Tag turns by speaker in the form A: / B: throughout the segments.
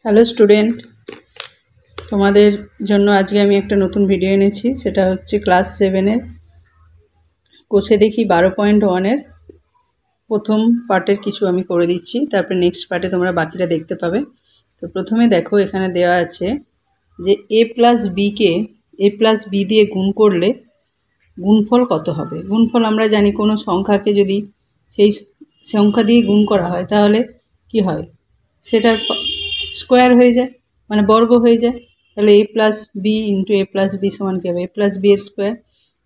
A: Hello student, তোমাদের জন্য আজকে আমি একটা নতুন ভিডিও এনেছি। সেটা হচ্ছে ক্লাস 7-এর কোষে দেখি 12.1-এর প্রথম পার্টের কিছু আমি করে দিচ্ছি, তারপরে নেক্সট পার্টে তোমরা বাকিটা দেখতে পাবে। তো প্রথমে দেখো, এখানে দেওয়া আছে যে a প্লাস বিকে a প্লাস বি দিয়ে গুণ করলে গুণফল কত হবে। গুণফল আমরা জানি, কোনো সংখ্যাকে যদি সেই সংখ্যা দিয়ে গুণ করা হয় তাহলে কি হয়, সেটার স্কোয়ার হয়ে যায়, মানে বর্গ হয়ে যায়। তাহলে a plus B into a plus B সমান কী হবে, a প্লাস বি এর স্কোয়ার।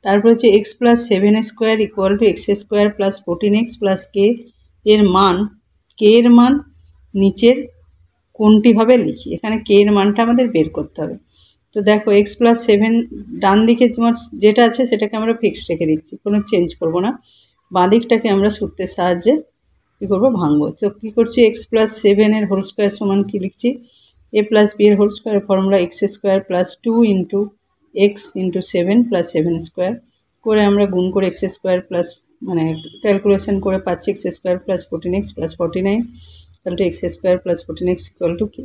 A: তারপর হচ্ছে x plus 7 square equal to x square plus 14x plus K এর মান, কে এর মান নিচের কোনটি হবে লিখি। এখানে কে এর মানটা আমাদের বের করতে হবে। তো দেখো, এক্স প্লাস 7 ডান দিকে তোমার যেটা আছে সেটাকে আমরা ফিক্সড রেখে দিচ্ছি, কোনো চেঞ্জ করব না। বাঁ দিকটাকে আমরা সূত্রের সাহায্যে কী করবো, ভাঙবো। তো কী করছি, এক্স প্লাস 7-এর হোল স্কোয়ার সমান কী লিখছি, এ প্লাস বি এর whole square formula x square plus 2 into x into 7 plus 7 square করে আমরা গুণ করে এক্স স্কোয়ার প্লাস, মানে ক্যালকুলেশন করে পাচ্ছি x square plus 14x plus 49 equal to x square plus 14x equal to K.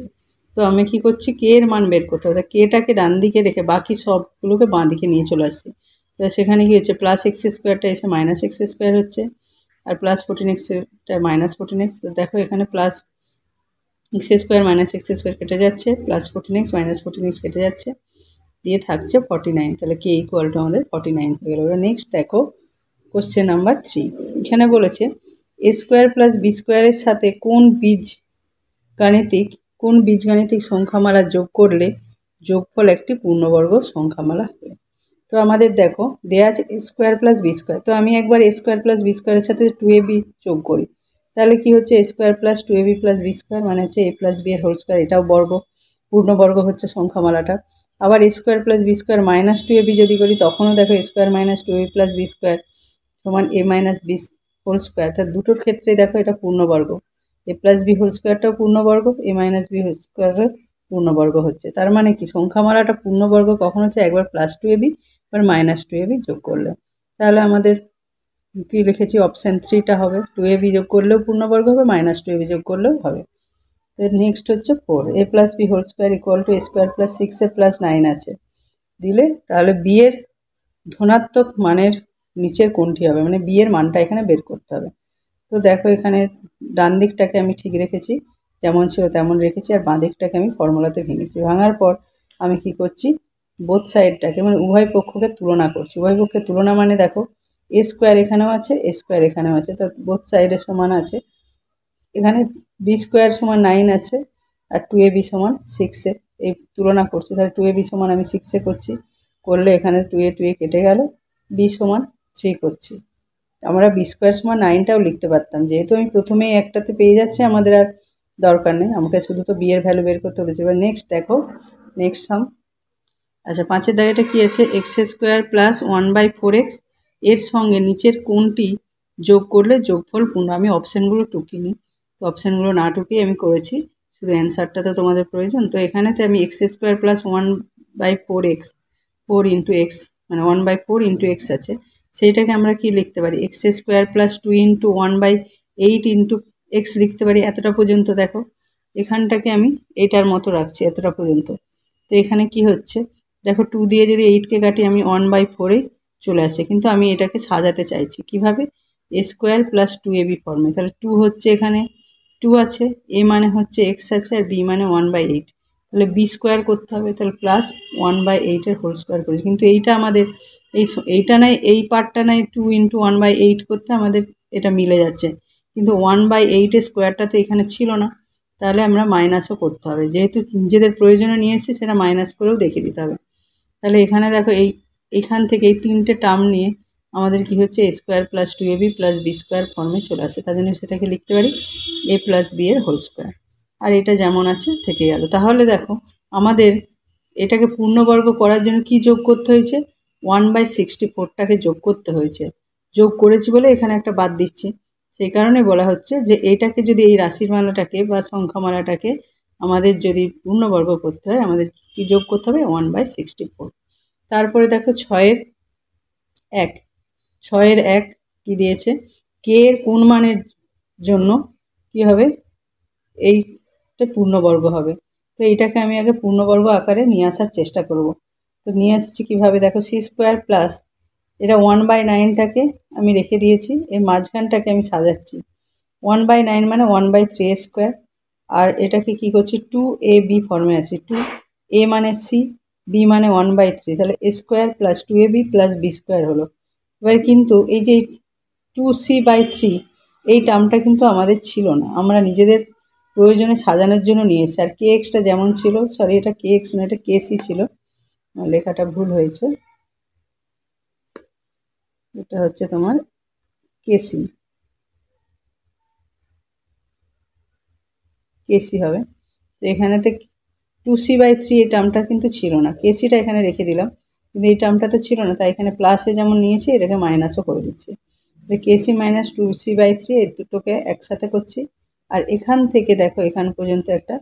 A: তো আমি কী করছি, কে এর মান বের করতে হবে। কেটাকে ডান দিকে রেখে বাকি সবগুলোকে বাঁ দিকে নিয়ে চলে আসছি। তো সেখানে কী হচ্ছে, প্লাস এক্স স্কোয়ারটা এসে মাইনাস এক্স স্কোয়ার হচ্ছে, আর প্লাস 14xটা মাইনাস 14x। তো দেখো, এখানে plus x square minus x square কেটে যাচ্ছে, প্লাস 14x মাইনাস 14x কেটে যাচ্ছে, দিয়ে থাকছে 49। তাহলে কে ইকুয়াল টু আমাদের 49 হয়ে গেল। নেক্সট দেখো, কোশ্চেন নাম্বার 3। এখানে বলেছে এ স্কোয়ার প্লাস বি স্কোয়ারের সাথে কোন বীজগাণিতিক সংখ্যামালা যোগ করলে যোগফল একটি পূর্ণবর্গ সংখ্যামালা হবে। তো আমাদের দেখো দেওয়া আছে এ স্কোয়ার প্লাস বি স্কোয়ার। তো আমি একবার এ স্কোয়ার প্লাস বি স্কোয়ারের সাথে 2ab যোগ করি, তাহলে কি হচ্ছে, A square plus 2ab plus B square মানে হচ্ছে এ প্লাস বি এর হোল স্কোয়ার। এটাও বর্গ, পূর্ণবর্গ হচ্ছে সংখ্যামালাটা। আবার A square plus B square minus 2ab যদি করি, তখনও দেখো A square minus 2ab plus B square সমান A minus B whole square. তার দুটোর ক্ষেত্রে দেখো এটা পূর্ণবর্গ, এ প্লাস বি হোল স্কোয়ারটাও পূর্ণবর্গ, এ মাইনাস বি হোল স্কোয়ারের পূর্ণবর্গ হচ্ছে। তার মানে কি, সংখ্যামালাটা পূর্ণবর্গ কখন হচ্ছে, একবার প্লাস 2ab এবার মাইনাস 2ab যোগ করলে। তাহলে আমাদের কী লিখেছি, অপশান 3টা হবে। 2ab যোগ করলেও পূর্ণবর্গ হবে, মাইনাস 2ab যোগ করলেও হবে। তো নেক্সট হচ্ছে 4, A plus B whole square equal to A square plus 6a plus 9 আছে দিলে, তাহলে বি এর ধনাত্মক মানের নিচের কোনটি হবে, মানে বি এর মানটা এখানে বের করতে হবে। তো দেখো, এখানে ডান দিকটাকে আমি ঠিক রেখেছি, যেমন ছিল তেমন রেখেছি, আর বাঁ দিকটাকে আমি ফর্মুলাতে ভেঙেছি। ভাঙার পর আমি কি করছি, বোথ সাইডটাকে মানে উভয় পক্ষকে তুলনা করছি। উভয় পক্ষের তুলনা মানে দেখো, এ স্কোয়ার এখানেও আছে, এ স্কোয়ার এখানেও আছে, তো বোথ সাইডে সমান আছে। এখানে বি স্কোয়ার সমান 9 আছে, আর 2ab সমান 6 এই তুলনা করছি। তাহলে 2ab সমান আমি 6 করছি, করলে এখানে 2a কেটে গেল, বি সমান 3 করছি। আমরা বি স্কোয়ার সমান 9টাও লিখতে পারতাম, যেহেতু আমি প্রথমেই একটাতে পেয়ে যাচ্ছি, আমাদের আর দরকার নেই, আমাকে শুধু তো বি এর ভ্যালু বের করতে বলেছে। এবার নেক্সট দেখো, নেক্সট সাম। আচ্ছা, 5-এর দাগেটা কী আছে, এক্স স্কোয়ার প্লাস 1/4x এর সঙ্গে নিচের কোনটি যোগ করলে যোগফল পূর্ণ। আমি অপশানগুলো টুকিনি, তো অপশানগুলো না টুকিয়ে আমি করেছি, শুধু অ্যান্সারটা তো তোমাদের প্রয়োজন। তো এখানেতে আমি x square plus 1/4x 4 into x, মানে 1/4 ইন্টু এক্স আছে, সেইটাকে আমরা কি লিখতে পারি, x square plus 2 into 1/8 into x লিখতে পারি। এতটা পর্যন্ত দেখো, এখানটাকে আমি এটার মতো রাখছি এতটা পর্যন্ত। তো এখানে কি হচ্ছে, দেখো 2 দিয়ে যদি 8কে কাটি, আমি 1/4-এ চলে আসছে, কিন্তু আমি এটাকে সাজাতে চাইছি কিভাবে, এ স্কোয়ার প্লাস 2ab ফর্মে। তাহলে 2 হচ্ছে, এখানে 2 আছে, এ মানে হচ্ছে এক্স আছে, আর বি মানে 1/8, তাহলে বি স্কোয়ার করতে হবে, তাহলে প্লাস 1/8-এর হোল স্কোয়ার করেছি। কিন্তু এইটা আমাদের এইটা নাই, এই পার্টটা নাই, 2 ইন্টু 1/8 করতে আমাদের এটা মিলে যাচ্ছে, কিন্তু 1/8-এর স্কোয়ারটা তো এখানে ছিল না, তাহলে আমরা মাইনাসও করতে হবে, যেহেতু নিজেদের প্রয়োজনে নিয়ে এসেছি, সেটা মাইনাস করেও দেখিয়ে দিতে হবে। তাহলে এখানে দেখো, এইখান থেকে এই 3টে টার্ম নিয়ে আমাদের কি হচ্ছে, A square plus 2ab plus B square ফর্মে চলে আসে। তার জন্য সেটাকে লিখতে পারি এ প্লাস বি এর হোল স্কোয়ার, আর এটা যেমন আছে থেকে গেল। তাহলে দেখো, আমাদের এটাকে পূর্ণবর্গ করার জন্য কি যোগ করতে হয়েছে, 1/64টাকে যোগ করতে হয়েছে। যোগ করেছি বলে এখানে একটা বাদ দিচ্ছি, সেই কারণে বলা হচ্ছে যে এইটাকে যদি, এই রাশির মালাটাকে বা সংখ্যামালাটাকে আমাদের যদি পূর্ণবর্গ করতে হয়, আমাদের কি যোগ করতে হবে, 1/64। তারপরে দেখো 6-এর 1 কি দিয়েছে, কে এর কোন মানের জন্য কি হবে, এইটা পূর্ণবর্গ হবে। তো এইটাকে আমি আগে পূর্ণবর্গ আকারে নিয়ে আসার চেষ্টা করব। তো নিয়ে আসছি কীভাবে, দেখো সি স্কোয়ার প্লাস এটা 1/9টাকে আমি রেখে দিয়েছি, এর মাঝখানটাকে আমি সাজাচ্ছি। 1/9 মানে 1/3 স্কোয়ার, আর এটাকে কি করছি 2ab ফর্মে আছে। 2a মানে সি, বি মানে 1/3, তাহলে a square plus 2ab plus B square হলো। এবার কিন্তু এই যে 2c/3 এই টার্মটা কিন্তু আমাদের ছিল না, আমরা নিজেদের প্রয়োজনে সাজানোর জন্য নিয়ে এসেছি। আর কে এক্সটা যেমন ছিল, সরি এটা কে এক্স না, এটা কে সি ছিল, লেখাটা ভুল হয়েছে, এটা হচ্ছে তোমার কেসি, কেসি হবে। তো এখানেতে 2c/3 এই টার্মটা কিন্তু ছিল না, কেসিটা এখানে রেখে দিলাম, কিন্তু এই টার্মটা তো ছিল না, তাই এখানে প্লাসে যেমন নিয়েছি এটাকে মাইনাসও করে দিচ্ছি। কেসি মাইনাস 2c/3 এই দুটোকে একসাথে করছি। আর এখান থেকে দেখো এখান পর্যন্ত একটা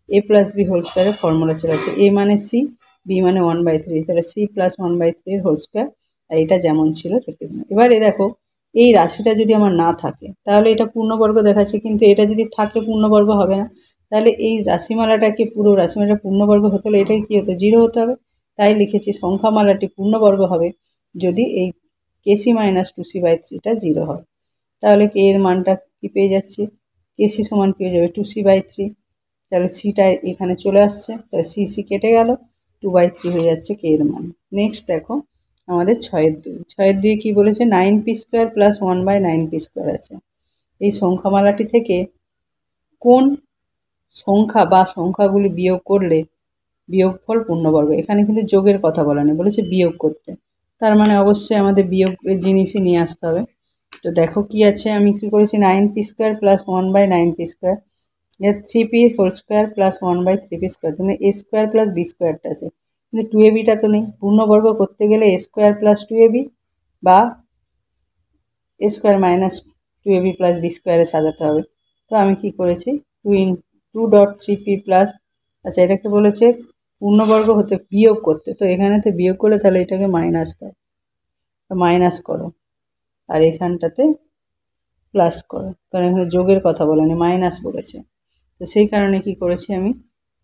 A: a প্লাস বি হোল স্কোয়ারের ফর্মুলা চলে আছে, a মানে সি, বি মানে 1/3, তাহলে সি প্লাস 1/3 হোল স্কোয়ার, আর এটা যেমন ছিল রেখে দিলাম। এবারে দেখো এই রাশিটা যদি আমার না থাকে তাহলে এটা পূর্ণবর্গ দেখাচ্ছে, কিন্তু এটা যদি থাকে পূর্ণবর্গ হবে না। তাহলে এই রাশিমালাটাকে, পুরো রাশিমালাটা পূর্ণবর্গ হতে হলে এটাকে কী হতো, 0 হতে হবে। তাই লিখেছি সংখ্যামালাটি পূর্ণবর্গ হবে যদি এই কেসি মাইনাস 2c/3টা 0 হয়। তাহলে কে এর মানটা কি পেয়ে যাচ্ছি, কেসি সমান পেয়ে যাবে 2c/3, তাহলে সিটা এখানে চলে আসছে, তাহলে সি কেটে গেল, 2/3 হয়ে যাচ্ছে কে এর মান। নেক্সট দেখো আমাদের 6-এর 2 কী বলেছে, 9p square plus 1/9p square আছে। এই সংখ্যামালাটি থেকে কোন সংখ্যা বা সংখ্যাগুলি বিয়োগ করলে বিয়োগফল পূর্ণবর্গ, এখানে কিন্তু যোগের কথা বলা নেই, বলেছে বিয়োগ করতে, তার মানে অবশ্যই আমাদের বিয়োগের জিনিসই নিয়ে আসতে হবে। তো দেখো কি আছে, আমি কি করেছি 9p স্কোয়ার প্লাস 1/9p স্কোয়ার, এর 3p whole square plus 1/3p square, মানে a স্কোয়ার প্লাস বি স্কোয়ারটা আছে, কিন্তু 2abটা তো নেই। পূর্ণবর্গ করতে গেলে a স্কোয়ার প্লাস 2ab বা a square minus 2ab plus b স্কোয়ারে সাজাতে হবে। তো আমি কি করেছি 2.3p প্লাস, আচ্ছা এটাকে বলেছে পূর্ণবর্গ হতে বিয়োগ করতে, তো এখানেতে বিয়োগ করলে তাহলে এটাকে মাইনাস দাও, মাইনাস করো, আর এখানটাতে প্লাস করো, কারণ এখানে যোগের কথা বলেনি, মাইনাস বলেছে। তো সেই কারণে কি করেছি আমি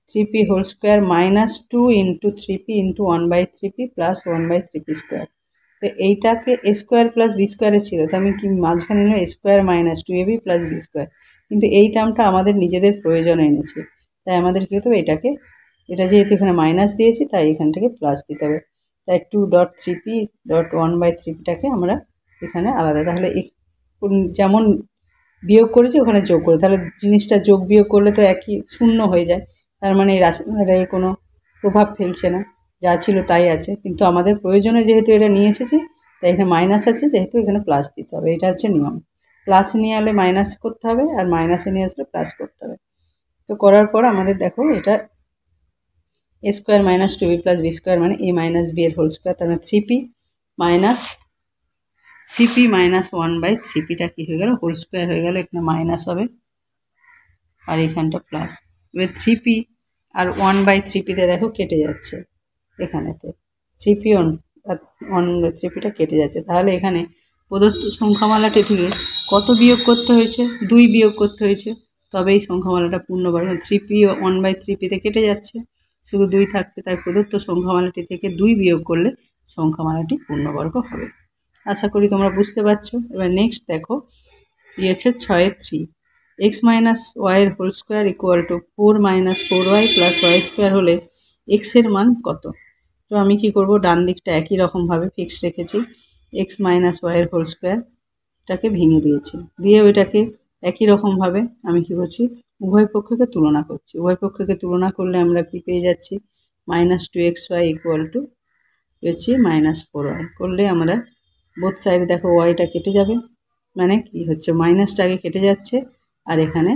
A: 3p whole square minus 2 into 3p into 1/3p plus 1/3p square. তো এইটাকে এ স্কোয়ার প্লাস বি স্কোয়ারে ছিল, তো আমি কি মাঝখানে নিলাম A square minus 2ab plus B square, কিন্তু এই টার্মটা আমাদের নিজেদের প্রয়োজনে এনেছি, তাই আমাদের কী হতে হবে, এটাকে, এটা যেহেতু এখানে মাইনাস দিয়েছি তাই এখান থেকে প্লাস দিতে হবে। তাই 2.3p.1/3pটাকে আমরা এখানে আলাদা, তাহলে যেমন বিয়োগ করেছি ওখানে যোগ করে, তাহলে জিনিসটা যোগ বিয়োগ করলে তো একই শূন্য হয়ে যায়, তার মানে এই রাশিমালাটায় কোনো প্রভাব ফেলছে না, যা ছিল তাই আছে, কিন্তু আমাদের প্রয়োজনে যেহেতু এটা নিয়ে এসেছি তাই এখানে মাইনাস আছে, যেহেতু এখানে প্লাস দিতে হবে, এটা হচ্ছে নিয়ম। প্লাস নিয়ে এলে মাইনাস করতে হবে, আর মাইনাসে নিয়ে আসলে প্লাস করতে হবে। তো করার পর আমাদের দেখো এটা a square minus 2b plus B square মানে a মাইনাস বি এর হোল স্কোয়ার, তার মানে 3p মাইনাস 1/3pটা কী হয়ে গেল, হোল স্কোয়ার হয়ে গেল, এখানে মাইনাস হবে আর এখানটা প্লাস। এবার 3p আর 1/3pতে দেখো কেটে যাচ্ছে, এখানেতে 3p আর 1/3pটা কেটে যাচ্ছে, তাহলে এখানে প্রদত্ত সংখ্যামালাটি থেকে কত বিয়োগ করতে হয়েছে, 2 বিয়োগ করতে হয়েছে, তবে এই সংখ্যামালাটা পূর্ণবর্গ। 3p 1/3pতে কেটে যাচ্ছে, শুধু 2 থাকছে, তাই প্রদত্ত সংখ্যামালাটি থেকে 2 বিয়োগ করলে সংখ্যামালাটি পূর্ণবর্গ হবে। আশা করি তোমরা বুঝতে পারছো। এবার নেক্সট দেখো দিয়েছে 6-3, এক্স মাইনাস ওয়াইয়ের whole square equal to 4 minus 4y plus y square হলে এক্সের মান কত। তো আমি কি করব, ডান দিকটা একই রকমভাবে ফিক্সড রেখেছি, এক্স মাইনাস ওয়াইয়ের হোল স্কোয়ারটাকে ভেঙে দিয়েছি, দিয়ে ওইটাকে একই রকমভাবে আমি কী করছি, উভয় পক্ষকে তুলনা করছি। উভয় পক্ষকে তুলনা করলে আমরা কি পেয়ে যাচ্ছি, মাইনাস 2xy ইকুয়াল টু পেয়েছি মাইনাস 4y, করলে আমরা বোথ সাইডে দেখো ওয়াইটা কেটে যাবে, মানে কি হচ্ছে মাইনাসটা আগে কেটে যাচ্ছে, আর এখানে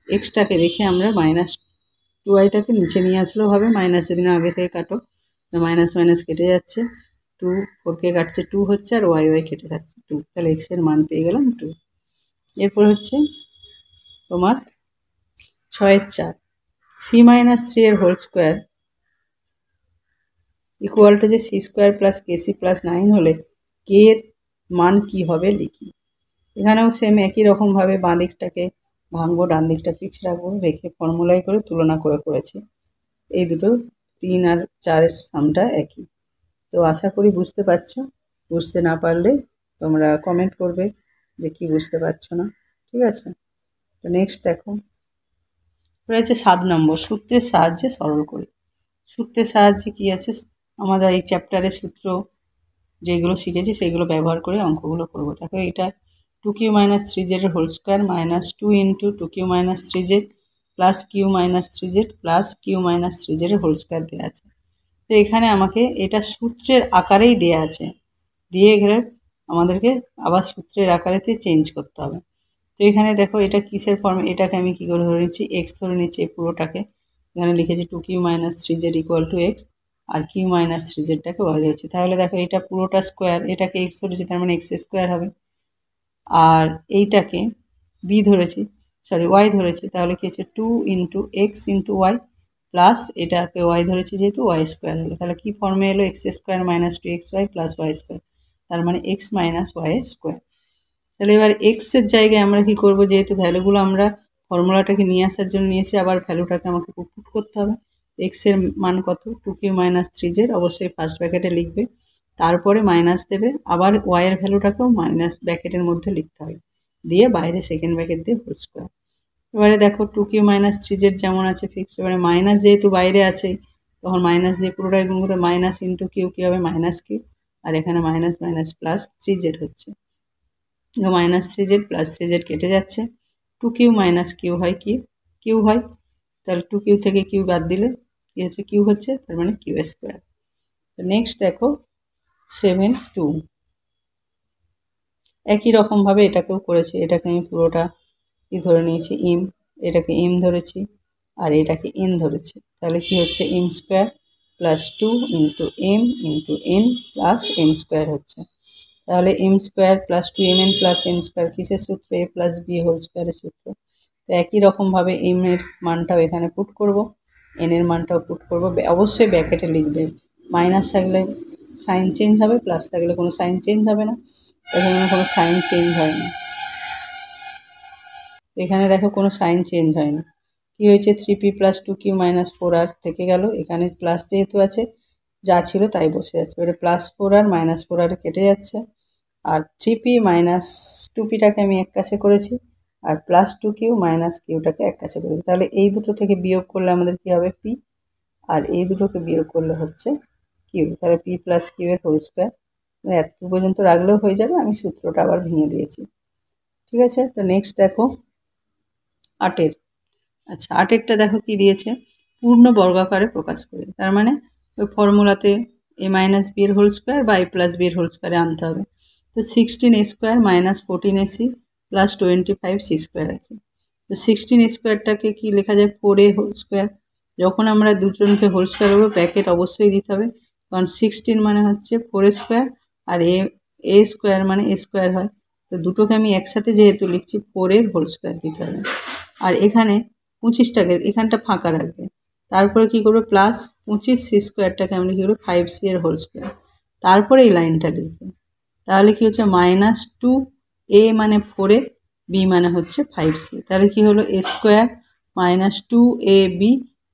A: এক্সটাকে রেখে আমরা মাইনাস 2yটাকে নিচে নিয়ে আসলেও হবে, মাইনাস যদি না আগে থেকে কাটো, মাইনাস মাইনাস কেটে যাচ্ছে, 2 4কে কাটছে 2 হচ্ছে, আর ওয়াই কেটে থাকছে 2, তাহলে এক্সের মান পেয়ে গেলাম 2। এরপর হচ্ছে তোমার 6-4, সি মাইনাস 3 এর হোল স্কোয়ার ইকুয়াল টু যে সি স্কোয়ার প্লাস কেসি প্লাস 9 হলে কে এর মান কী হবে লিখি। এখানেও সেম একই রকমভাবে বাঁ দিকটাকে ভাঙবো, ডান দিকটা ফিক্স রাখবো, রেখে ফর্মুলায় করে তুলনা করে করেছি। এই দুটো 3 আর 4-এর সামটা একই। তো আশা করি বুঝতে পারছো। বুঝতে না পারলে তোমরা কমেন্ট করবে যে কি বুঝতে পারছো না। ঠিক আছে? তো নেক্সট দেখো, রয়েছে 7 নম্বর, সূত্রের সাহায্যে সরল করি। সূত্রের সাহায্যে কি আছে, আমাদের এই চ্যাপ্টারের সূত্র যেগুলো শিখেছি সেগুলো ব্যবহার করে অঙ্কগুলো করবো। দেখো এটা 2q - 3z whole square minus 2 into 2q - 3z plus q - 3z plus q - 3z whole square দেওয়া আছে। তো এখানে আমাকে এটা সূত্রের আকারেই দেওয়া আছে, দিয়ে গেলে আমাদেরকে আবার সূত্রের আকারেতে চেঞ্জ করতে হবে। তো এখানে দেখো এটা কিসের ফর্ম, এটাকে আমি কী করে ধরে নিচ্ছি, এক্স ধরে নিচ্ছি পুরোটাকে। এখানে লিখেছি 2q - 3z equal to x, আর q - 3zটাকে ওয়াই ধরেছি। তাহলে দেখো এটা পুরোটা স্কোয়ার, এটাকে এক্স ধরেছি তার মানে এক্স স্কোয়ার হবে। আর এইটাকে বি ধরেছি, সরি ওয়াই ধরেছি, তাহলে কি হচ্ছে 2 into x into y plus এটাকে ওয়াই ধরেছি যেহেতু ওয়াই স্কোয়ার হলো। তাহলে কী ফর্মে এলো, x square minus 2xy plus y square, তার মানে এক্স মাইনাস ওয়াই স্কোয়ার। তাহলে এবার এক্সের জায়গায় আমরা কি করব, যেহেতু ভ্যালুগুলো আমরা ফর্মুলাটাকে নিয়ে আসার জন্য নিয়েছি, আবার ভ্যালুটাকে আমাকে পুট করতে হবে। এক্সের মান কত, 2q - 3z, অবশ্যই ফার্স্ট ব্র্যাকেটে লিখবে, তারপরে মাইনাস দেবে, আবার ওয়াইয়ের ভ্যালুটাকেও মাইনাস ব্র্যাকেটের মধ্যে লিখতে হবে, দিয়ে বাইরে সেকেন্ড ব্র্যাকেট দিয়ে হোল স্কোয়ার। এবারে দেখো 2q - 3z যেমন আছে ফিক্স, এবারে মাইনাস যেহেতু বাইরে আছে তখন মাইনাস দিয়ে পুরোটাই গুণ করে মাইনাস ইন্টু কিউ, কী হবে মাইনাস কিউ, আর এখানে মাইনাস মাইনাস প্লাস 3z হচ্ছে। মাইনাস 3z প্লাস 3z কেটে যাচ্ছে, 2q - কিউ হয় কি, কিউ হয়, তাহলে 2q থেকে কিউ বাদ দিলে কি হচ্ছে, কিউ হচ্ছে, তার মানে কিউ স্কোয়ার। তো নেক্সট দেখো 7(2), একই রকমভাবে এটাকেও করেছি। এটাকে আমি পুরোটা কি ধরে নিয়েছি, এম, এটাকে এম ধরেছি আর এটাকে এন ধরেছি, তাহলে কি হচ্ছে m square plus 2 into m into n plus n square হচ্ছে। তাহলে m square plus 2mn plus n square কিসের সূত্র, এ প্লাস বি হোল স্কোয়ারের সূত্র। তো একই রকমভাবে এম এর মানটাও এখানে পুট করব, এন এর মানটাও পুট করব, অবশ্যই ব্র্যাকেটে লিখবে, মাইনাস থাকলে সাইন চেঞ্জ হবে, প্লাস থাকলে কোনো সাইন চেঞ্জ হবে না, এখানে কোনো সাইন চেঞ্জ হয় না, এখানে দেখো কোনো সাইন চেঞ্জ হয় না। কী হয়েছে, 3p plus 2q minus 4r থেকে গেল, এখানে প্লাস যেহেতু আছে যা ছিল তাই বসে যাচ্ছে, এবারে প্লাস 4r মাইনাস 4r কেটে যাচ্ছে, আর 3p মাইনাস 2pটাকে আমি এক কাছে করেছি, আর প্লাস 2q মাইনাস কিউটাকে এক কাছে করেছি। তাহলে এই দুটো থেকে বিয়োগ করলে আমাদের কী হবে, p, আর এই দুটোকে বিয়োগ করলে হচ্ছে কিউ, তাহলে p প্লাস কিউ এর হোল স্কোয়ার। এত পর্যন্ত রাখলেও হয়ে যাবে, আমি সূত্রটা আবার ভেঙে দিয়েছি। ঠিক আছে? তো নেক্সট দেখো 8-এর, আচ্ছা 8-এরটা দেখো কি দিয়েছে, পূর্ণ বর্গাকারে প্রকাশ করে, তার মানে ওই ফর্মুলাতে a মাইনাস বি এর হোল স্কোয়ার বা a প্লাস বি এর হোল স্কোয়ারে আনতে হবে। তো 16a square minus 14ac plus 25c square আছে। তো 16 স্কোয়ারটাকে কি লেখা যায়, 4a হোল স্কোয়ার। যখন আমরা দুজনকে হোল স্কোয়ার করবো ব্র্যাকেট অবশ্যই দিতে হবে, কারণ 16 মানে হচ্ছে 4 স্কোয়ার, আর এ স্কোয়ার মানে এ স্কোয়ার হয়। তো দুটোকে আমি একসাথে যেহেতু লিখছি, 4-এর হোল স্কোয়ার দিতে হবে। আর এখানে 25টাকে এখানটা ফাঁকা রাখবে, তারপরে কি করবে, প্লাস 25c স্কোয়ারটাকে আমরা কী করবো 5c এর হোল স্কোয়ার, তারপরে এই লাইনটা লিখবে। তাহলে কি হচ্ছে, মাইনাস 2a মানে 4a, b মানে হচ্ছে 5c, তাহলে কি হলো, a square minus 2ab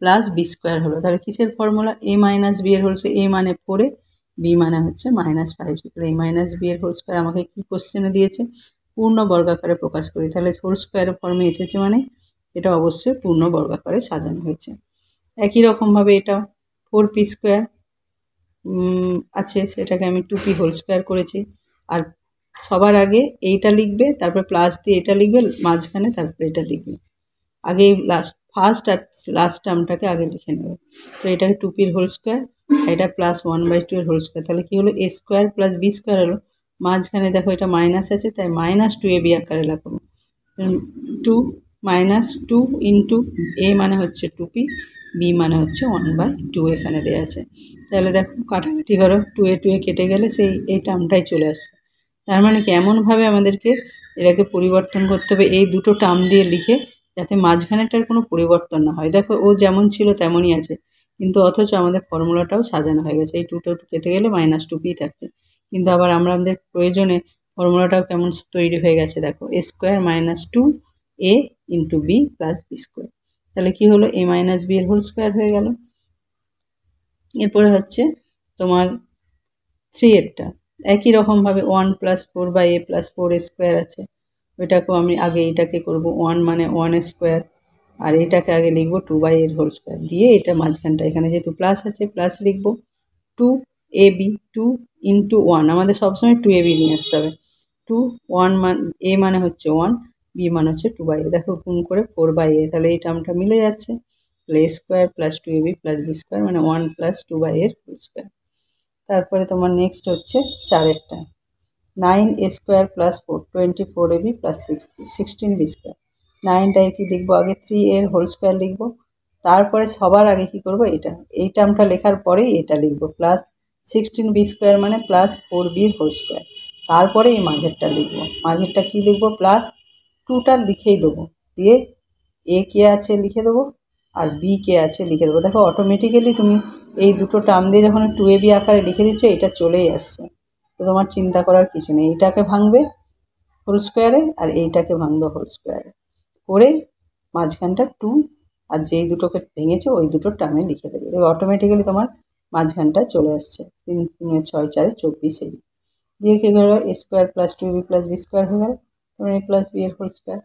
A: plus B square হলো। তাহলে কিসের ফর্মুলা, a মাইনাস বি এর হোল স্কোয়ার, a মানে 4a, b মানে হচ্ছে মাইনাস 5c। তাহলে a মাইনাস বি এর হোল স্কোয়ার আমাকে কি কোশ্চেনে দিয়েছে, পূর্ণ বর্গাকারে প্রকাশ করি, তাহলে হোল স্কোয়ারের ফর্মে এসেছে মানে এটা অবশ্যই পূর্ণ বর্গাকারে সাজানো হয়েছে। একই রকমভাবে এটাও 4p স্কোয়ার আছে, সেটাকে আমি 2p হোল স্কোয়ার করেছি, আর সবার আগে এইটা লিখবে, তারপর প্লাস দিয়ে এটা লিখবে মাঝখানে, তারপরে এটা লিখবে, আগে লাস্ট ফার্স্ট আর লাস্ট টার্মটাকে আগে লিখে নেবে। তো এটাকে 2pর হোল স্কোয়ার, এটা প্লাস 1/2 এর হোল স্কোয়ার, তাহলে কী হলো, a square plus B square হলো, মাঝখানে দেখো এটা মাইনাস আছে তাই মাইনাস 2ab আকারে লাগাবো, 2 মাইনাস 2 ইন্টু a মানে হচ্ছে 2p, b মানে হচ্ছে 1/2 এখানে দেওয়া আছে। তাহলে দেখো কাটাকাটি করো, 2a কেটে গেলে সেই এই টার্মটাই চলে আসছে। তার মানে কি, এমনভাবে আমাদেরকে এটাকে পরিবর্তন করতে হবে এই দুটো টার্ম দিয়ে লিখে, যাতে মাঝখানেটার কোনো পরিবর্তন না হয়। দেখো ও যেমন ছিল তেমনই আছে, কিন্তু অথচ আমাদের ফর্মুলাটাও সাজানো হয়ে গেছে, এই 2 কেটে গেলে মাইনাস 2p থাকছে, কিন্তু আবার আমাদের প্রয়োজনে ফর্মুলাটাও কেমন তৈরি হয়ে গেছে, দেখো a square minus 2a into b plus B square, তাহলে কী হলো, a মাইনাস বি এর হোল স্কোয়ার হয়ে গেল। এরপরে হচ্ছে তোমার 3 এরটা একই রকমভাবে 1 + 4/a + 4 স্কোয়ার আছে, ওইটাকেও আমি আগে এটাকে করব 1 মানে 1 স্কোয়ার, আর এটাকে আগে লিখব 2/a হোল স্কোয়ার দিয়ে এটা মাঝখানটা এখানে যেহেতু প্লাস আছে প্লাস লিখব 2ab 2 × 1 আমাদের সবসময় 2ab নিয়ে আসতে হবে। 2 1 মান a মানে হচ্ছে 1, b মানে হচ্ছে 2/a, দেখো গুণ করে 4/a, তাহলে এই টার্মটা মিলে যাচ্ছে, তাহলে a square + 2ab + b square মানে 1 + 2/a হোল স্কোয়ার। তারপরে তোমার নেক্সট হচ্ছে 4 এরটা 9a square + 4 24ab + 16b square. 9টায় কি লিখবো আগে 3 এর হোল স্কোয়ার লিখবো, তারপরে সবার আগে কি করব এটা এই টার্মটা লেখার পরেই এটা লিখবো প্লাস 16b স্কোয়ার মানে প্লাস 4b হোল স্কোয়ার, তারপরে এই মাঝেরটা লিখবো, মাঝেরটা কি লিখবো প্লাস 2টা লিখেই দেবো, দিয়ে এ কে আছে লিখে দেবো আর বি কে আছে লিখে দেবো। দেখো অটোমেটিক্যালি তুমি এই দুটো টার্ম দিয়ে যখন 2ab আকারে লিখে দিচ্ছ এটা চলেই আসছে, তো তোমার চিন্তা করার কিছু নেই। এটাকে ভাঙবে হোল স্কোয়ারে আর এইটাকে ভাঙবে হোল স্কোয়ারে করে মাঝখানটা 2 আর যেই দুটোকে ভেঙেছে ওই দুটো টার্মে লিখে দেবে, দেখবে অটোমেটিক্যালি তোমার মাঝখানটা চলে আসছে 3 3 6 4 24 এবি দিয়ে কী হলো a square + 2ab + b square হয়ে গেল, তখন a + b এর হোল স্কোয়ার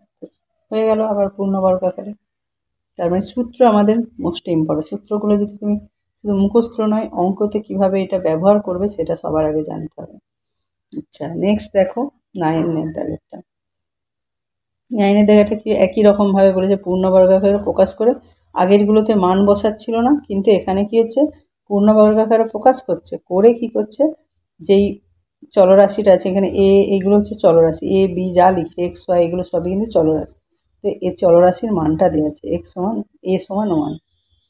A: হয়ে গেল আবার পূর্ণবর্গ আকারে। তার মানে সূত্র আমাদের মোস্ট ইম্পর্টেন্ট, সূত্রগুলো যদি তুমি শুধু মুখস্থ নয় অঙ্কতে কীভাবে এটা ব্যবহার করবে সেটা সবার আগে জানতে হবে। আচ্ছা নেক্সট দেখো 9 দাগেরটা, 9 দাগেরটা কি একই রকমভাবে বলেছে পূর্ণবর্গাকারে প্রকাশ করে, আগেরগুলোতে মান বসাচ্ছিল না কিন্তু এখানে কি হচ্ছে পূর্ণবর্গাকারে প্রকাশ করছে, করে কি করছে যেই চলরাশিটা আছে এখানে এ এইগুলো হচ্ছে চলরাশি, এ বি যা লিখছে এক্স ওয়াই এগুলো সবই কিন্তু চলরাশি, তো এই চলরাশির মানটা দেওয়া আছে এক্স সমান a সমান 1,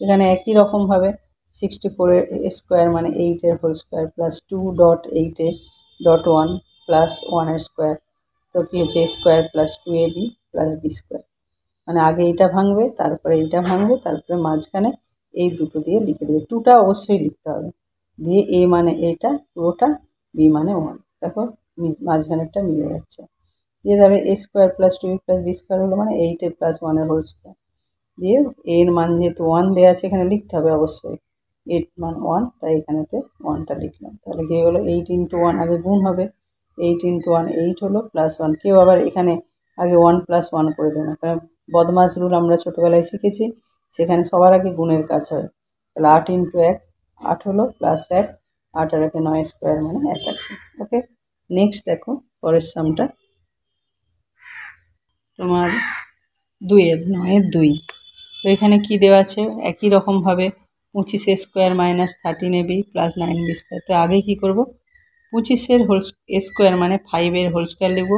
A: এখানে একই রকমভাবে 64 এর স্কোয়ার মানে 8 এর হোল স্কোয়ার প্লাস 2.8 প্লাস 1 এর স্কোয়ার, তো কী হচ্ছে a square + 2ab + b square, মানে আগে এইটা ভাঙবে তারপরে এইটা ভাঙবে তারপরে মাঝখানে এই দুটো দিয়ে লিখে দেবে, 2টা অবশ্যই লিখতে হবে, দিয়ে a মানে এটা পুরোটা, b মানে 1, দেখো মাঝখানেরটা মিলে যাচ্ছে, দিয়ে তাহলে a square + 2ab + b square হলো মানে 8 এর + 1 এর হোল স্কোয়ার, দিয়ে এর মান যেহেতু 1 দেওয়া আছে এখানে লিখতে হবে অবশ্যই 8 মান 1, তাই এখানেতে 1টা লিখলাম, তাহলে কী হলো 8 × 1 আগে গুণ হবে 8 × 1 8 হলো +1, কেউ আবার এখানে আগে 1 + 1 করে দেবে না, কারণ বদমাস রুল আমরা ছোটোবেলায় শিখেছি সেখানে সবার আগে গুণের কাজ হয়, তাহলে 8 × 1 8 হলো +1 8 আর 1 9 স্কোয়ার মানে 81। ওকে নেক্সট দেখো পরের সামটা তোমার 2 এর 9 এর 2, তো এখানে কী দেওয়া আছে একই রকমভাবে 25a square - 13ab + 9b square, তো আগে কী করব 25 এর হোল স্কোয়ার মানে 5 এর হোল স্কোয়ার লিখব,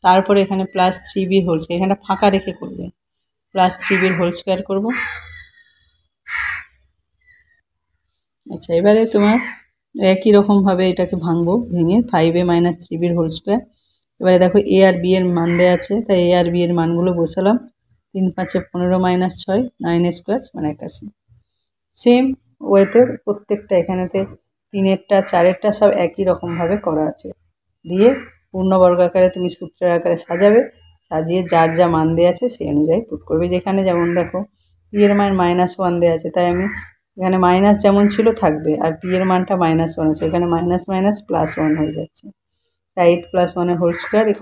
A: তারপরে এখানে + 3b হোল স্কোয়ার এখানে ফাঁকা রেখে করবে + 3b হোল স্কোয়ার করব। আচ্ছা এবারে তোমার একই রকমভাবে এটাকে ভাঙবো, ভেঙে 5a - 3b হোল স্কোয়ার, এবারে দেখো a আর b এর মান দেওয়া আছে তাই a আর b এর মানগুলো বসালাম, 3 5 15 - 6 9 স্কোয়ার মানে 81, সেম ওয়েতে প্রত্যেকটা এখানেতে 3এরটা 4এরটা সব একই রকমভাবে করা আছে, দিয়ে পূর্ণবর্গ আকারে তুমি সূত্রের আকারে সাজাবে, সাজিয়ে যার যা মান দেওয়া আছে সেই অনুযায়ী পুট করবে, যেখানে যেমন দেখো p এর মান -1 দেওয়া আছে তাই আমি এখানে মাইনাস যেমন ছিল থাকবে আর p এর মানটা -1 আছে, এখানে মাইনাস মাইনাস +1 হয়ে যাচ্ছে, তাই 8 + 1 এর হোল স্কোয়ার =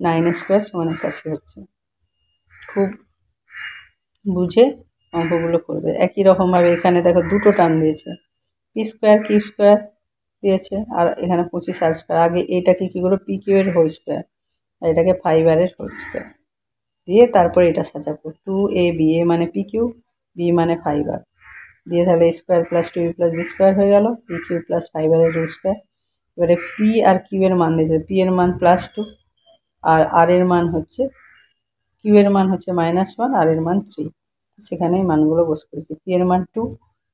A: 9 স্কোয়ার সমান 81 হচ্ছে। খুব বুঝে অঙ্কগুলো করবে। একই রকমভাবে এখানে দেখো দুটো টার্ম দিয়েছে p স্কোয়ার q স্কোয়ার দিয়েছে আর এখানে 25r স্কোয়ার, আগে এটাকে কী করবো pq এর হোল স্কোয়ার আর এটাকে 5r এর হোল স্কোয়ার দিয়ে তারপরে এটা সাজাবো 2ab a মানে pq b মানে 5r, দিয়ে তাহলে a square + 2ab + b square হয়ে গেল pq + 5r এর হোল স্কোয়ার। এবারে p আর q এর মান দিয়েছে, p এর মান +2 আর r এর মান হচ্ছে q এর মান হচ্ছে -1 আর এর মান 3, সেখানে মানগুলো বসে করেছি, p এর মান 2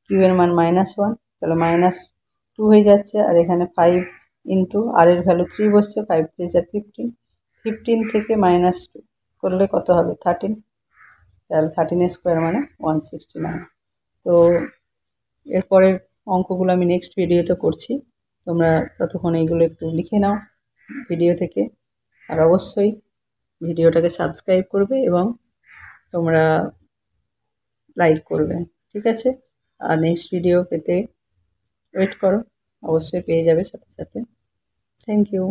A: q এর মান -1 তাহলে -2 হয়ে যাচ্ছে, আর এখানে 5 × r এর ভ্যালু 3 বসছে 5 3 15 15 থেকে -2 করলে কত হবে 13, তাহলে 13 স্কোয়ার মানে 169। তো এরপরের অঙ্কগুলো আমি নেক্সট ভিডিওতে করছি, তোমরা ততক্ষণ এইগুলো একটু লিখে নাও ভিডিও থেকে, আর অবশ্যই ভিডিওটাকে সাবস্ক্রাইব করবে এবং তোমরা লাইক করবে, ঠিক আছে। আর নেক্সট ভিডিও পেতে ওয়েট করো, অবশ্যই পেয়ে যাবে সাথে সাথে। Thank you.